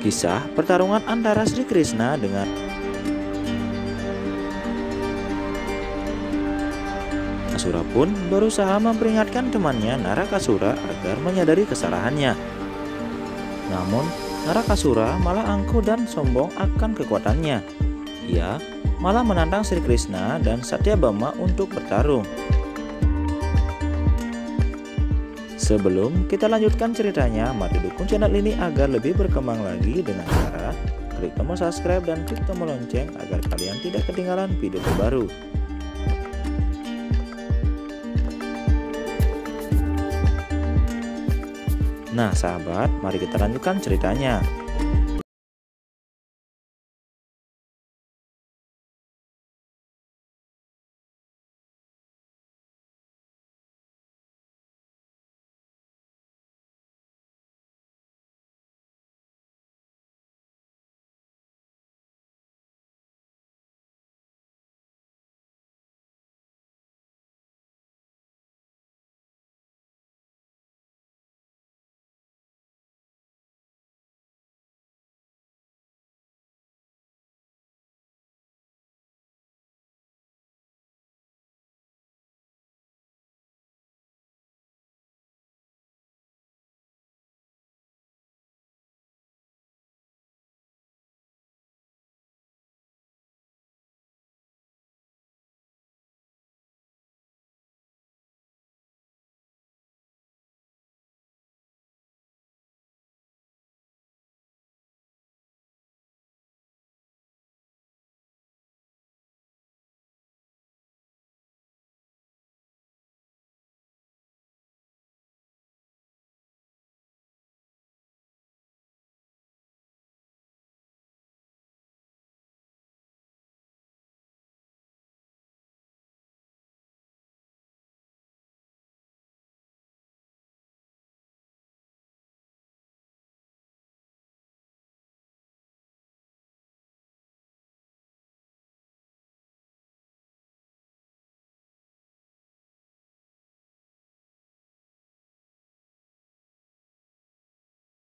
Kisah pertarungan antara Sri Krishna dengan Asura pun berusaha memperingatkan temannya Narakasura agar menyadari kesalahannya. Namun, Narakasura malah angkuh dan sombong akan kekuatannya. Ia malah menantang Sri Krishna dan Satyabhama untuk bertarung. Sebelum kita lanjutkan ceritanya, mari dukung channel ini agar lebih berkembang lagi dengan cara klik tombol subscribe dan klik tombol lonceng agar kalian tidak ketinggalan video terbaru. Nah sahabat, mari kita lanjutkan ceritanya.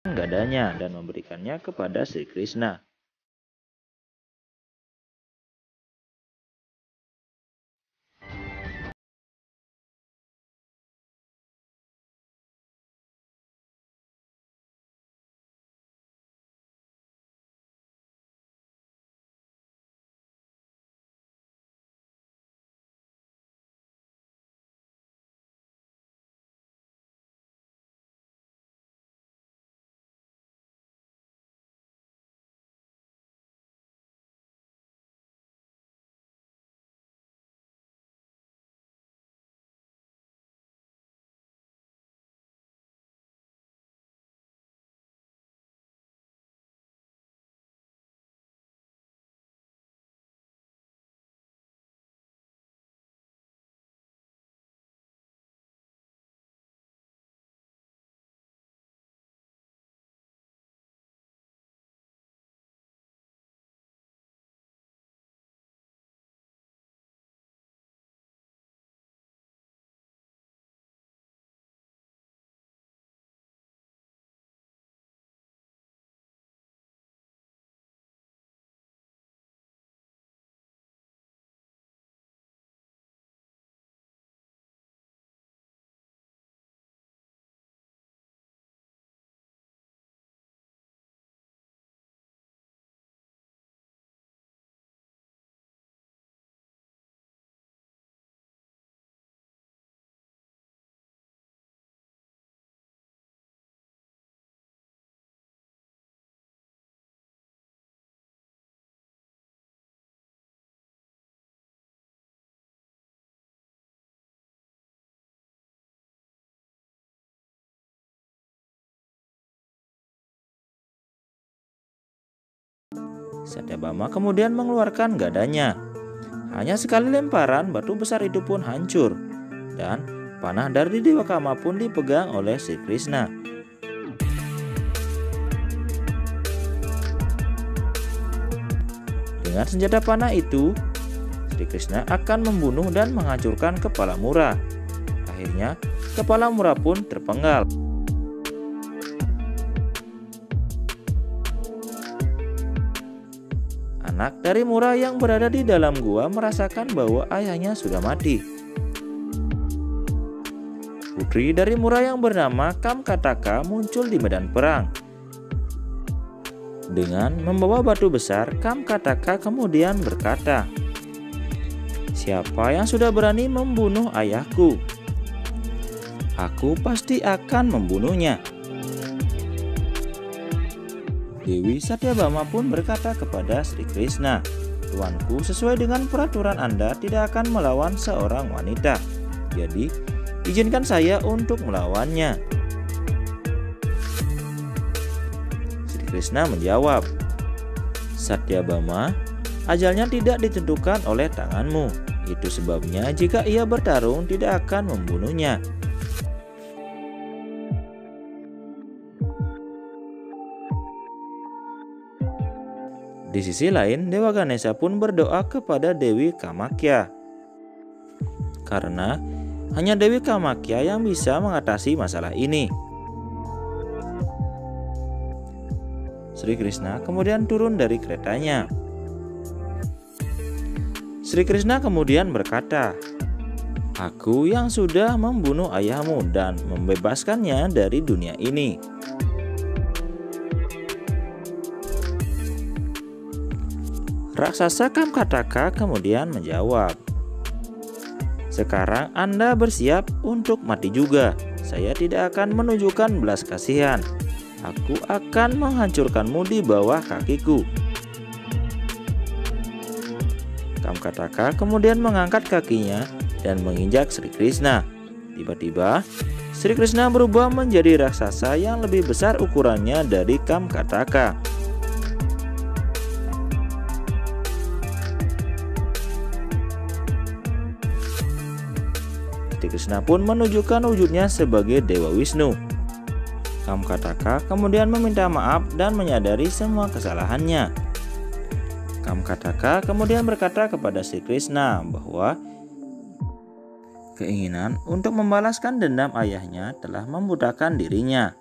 Gadanya dan memberikannya kepada Sri Krishna. Satyabhama kemudian mengeluarkan gadanya. Hanya sekali lemparan, batu besar itu pun hancur, dan panah dari Dewa Kama pun dipegang oleh Sri Krishna. Dengan senjata panah itu, Sri Krishna akan membunuh dan menghancurkan kepala Mura. Akhirnya, kepala Mura pun terpenggal. Anak dari Mura yang berada di dalam gua merasakan bahwa ayahnya sudah mati. Putri dari Mura yang bernama Kamkataka muncul di medan perang. Dengan membawa batu besar, Kamkataka kemudian berkata, "Siapa yang sudah berani membunuh ayahku? Aku pasti akan membunuhnya." Dewi Satyabhama pun berkata kepada Sri Krishna, "Tuanku, sesuai dengan peraturan Anda tidak akan melawan seorang wanita. Jadi, izinkan saya untuk melawannya." Sri Krishna menjawab, "Satyabhama, ajalnya tidak ditentukan oleh tanganmu. Itu sebabnya jika ia bertarung tidak akan membunuhnya." Di sisi lain, Dewa Ganesha pun berdoa kepada Dewi Kamakya, karena hanya Dewi Kamakya yang bisa mengatasi masalah ini. Sri Krishna kemudian turun dari keretanya. Sri Krishna kemudian berkata, "Aku yang sudah membunuh ayahmu dan membebaskannya dari dunia ini." Raksasa Kamkataka kemudian menjawab, "Sekarang Anda bersiap untuk mati juga. Saya tidak akan menunjukkan belas kasihan. Aku akan menghancurkanmu di bawah kakiku." Kamkataka kemudian mengangkat kakinya dan menginjak Sri Krishna. Tiba-tiba, Sri Krishna berubah menjadi raksasa yang lebih besar ukurannya dari Kamkataka. Sri Krishna pun menunjukkan wujudnya sebagai Dewa Wisnu. Kamkataka kemudian meminta maaf dan menyadari semua kesalahannya. Kamkataka kemudian berkata kepada Sri Krishna bahwa keinginan untuk membalaskan dendam ayahnya telah membutakan dirinya.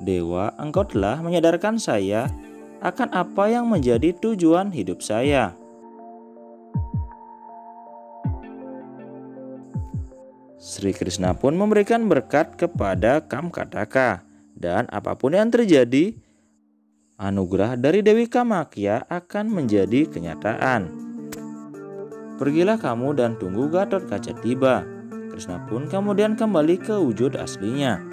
"Dewa, engkau telah menyadarkan saya akan apa yang menjadi tujuan hidup saya." Sri Krishna pun memberikan berkat kepada Kamkataka, dan apapun yang terjadi, anugerah dari Dewi Kamakya akan menjadi kenyataan. "Pergilah kamu dan tunggu Gatotkaca tiba." Krishna pun kemudian kembali ke wujud aslinya.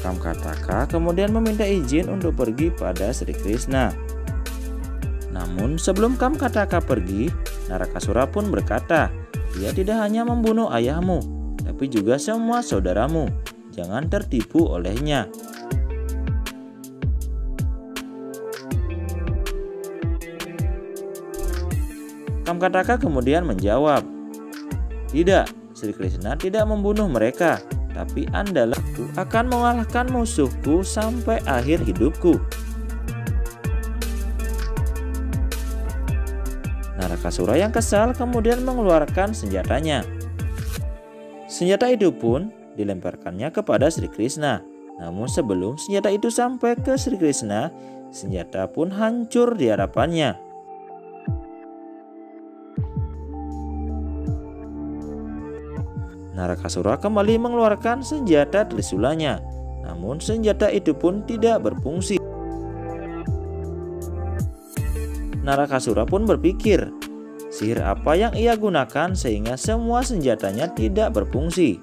Kamkataka kemudian meminta izin untuk pergi pada Sri Krishna. Namun sebelum Kamkataka pergi, Narakasura pun berkata, "Dia tidak hanya membunuh ayahmu, tapi juga semua saudaramu. Jangan tertipu olehnya." Kamkataka kemudian menjawab, "Tidak, Sri Krishna tidak membunuh mereka, tapi Andalah akan mengalahkan musuhku sampai akhir hidupku." Narakasura yang kesal kemudian mengeluarkan senjatanya. Senjata itu pun dilemparkannya kepada Sri Krishna. Namun sebelum senjata itu sampai ke Sri Krishna, senjata pun hancur di hadapannya. Narakasura kembali mengeluarkan senjata trisulanya. Namun senjata itu pun tidak berfungsi. Narakasura pun berpikir, sihir apa yang ia gunakan sehingga semua senjatanya tidak berfungsi.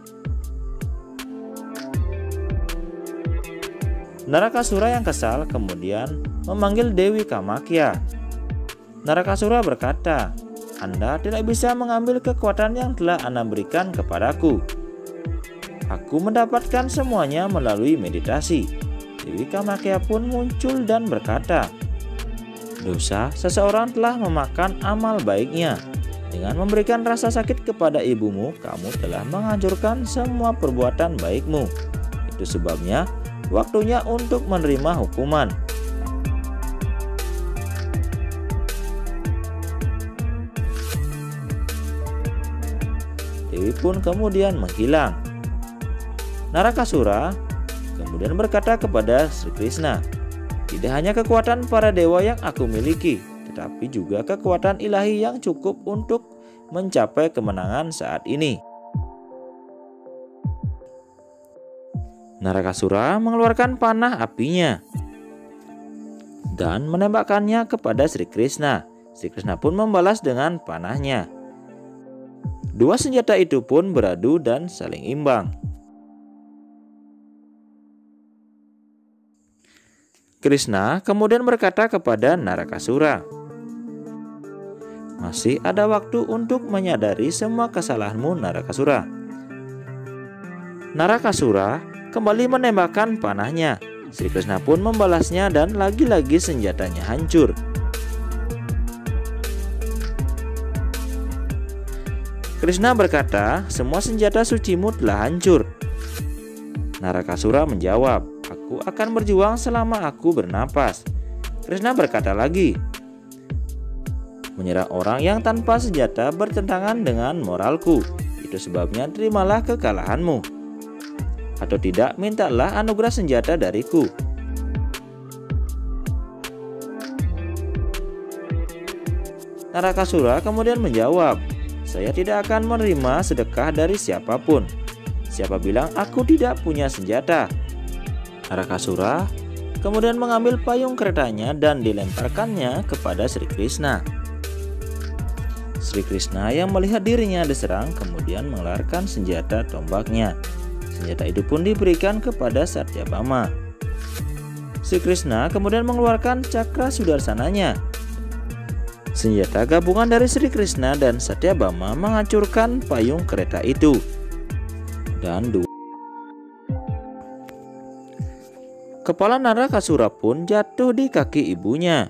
Narakasura yang kesal kemudian memanggil Dewi Kamakya. Narakasura berkata, "Anda tidak bisa mengambil kekuatan yang telah Anda berikan kepadaku. Aku mendapatkan semuanya melalui meditasi." Dewi Kamakya pun muncul dan berkata, "Dosa seseorang telah memakan amal baiknya. Dengan memberikan rasa sakit kepada ibumu, kamu telah menghancurkan semua perbuatan baikmu. Itu sebabnya waktunya untuk menerima hukuman." Dewi pun kemudian menghilang. Narakasura kemudian berkata kepada Sri Krishna, "Tidak hanya kekuatan para dewa yang aku miliki, tetapi juga kekuatan ilahi yang cukup untuk mencapai kemenangan saat ini." Narakasura mengeluarkan panah apinya dan menembakkannya kepada Sri Krishna. Sri Krishna pun membalas dengan panahnya. Dua senjata itu pun beradu dan saling imbang. Krishna kemudian berkata kepada Narakasura, "Masih ada waktu untuk menyadari semua kesalahanmu, Narakasura." Narakasura kembali menembakkan panahnya. Sri Krishna pun membalasnya dan lagi-lagi senjatanya hancur. Krishna berkata, "Semua senjata sucimu telah hancur." Narakasura menjawab, "Aku akan berjuang selama aku bernapas." Krishna berkata lagi, "Menyerang orang yang tanpa senjata bertentangan dengan moralku. Itu sebabnya terimalah kekalahanmu. Atau tidak, mintalah anugerah senjata dariku." Narakasura kemudian menjawab, "Saya tidak akan menerima sedekah dari siapapun. Siapa bilang aku tidak punya senjata?" Narakasura kemudian mengambil payung keretanya dan dilemparkannya kepada Sri Krishna. Sri Krishna yang melihat dirinya diserang kemudian mengeluarkan senjata tombaknya. Senjata itu pun diberikan kepada Satyabhama. Sri Krishna kemudian mengeluarkan cakra sudarsananya. Senjata gabungan dari Sri Krishna dan Satyabhama menghancurkan payung kereta itu. Dan kepala Narakasura pun jatuh di kaki ibunya.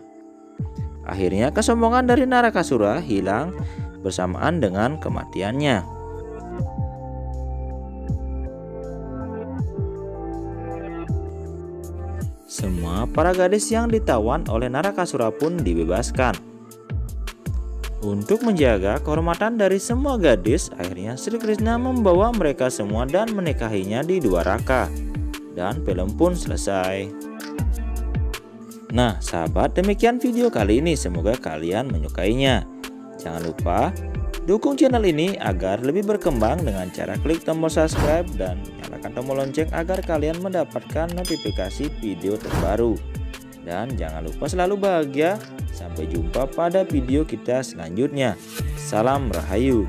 Akhirnya kesombongan dari Narakasura hilang bersamaan dengan kematiannya. Semua para gadis yang ditawan oleh Narakasura pun dibebaskan. Untuk menjaga kehormatan dari semua gadis, akhirnya Sri Krishna membawa mereka semua dan menikahinya di Dwaraka. Dan film pun selesai. Nah sahabat, demikian video kali ini, semoga kalian menyukainya. Jangan lupa dukung channel ini agar lebih berkembang dengan cara klik tombol subscribe dan nyalakan tombol lonceng agar kalian mendapatkan notifikasi video terbaru. Dan jangan lupa selalu bahagia. Sampai jumpa pada video kita selanjutnya. Salam Rahayu.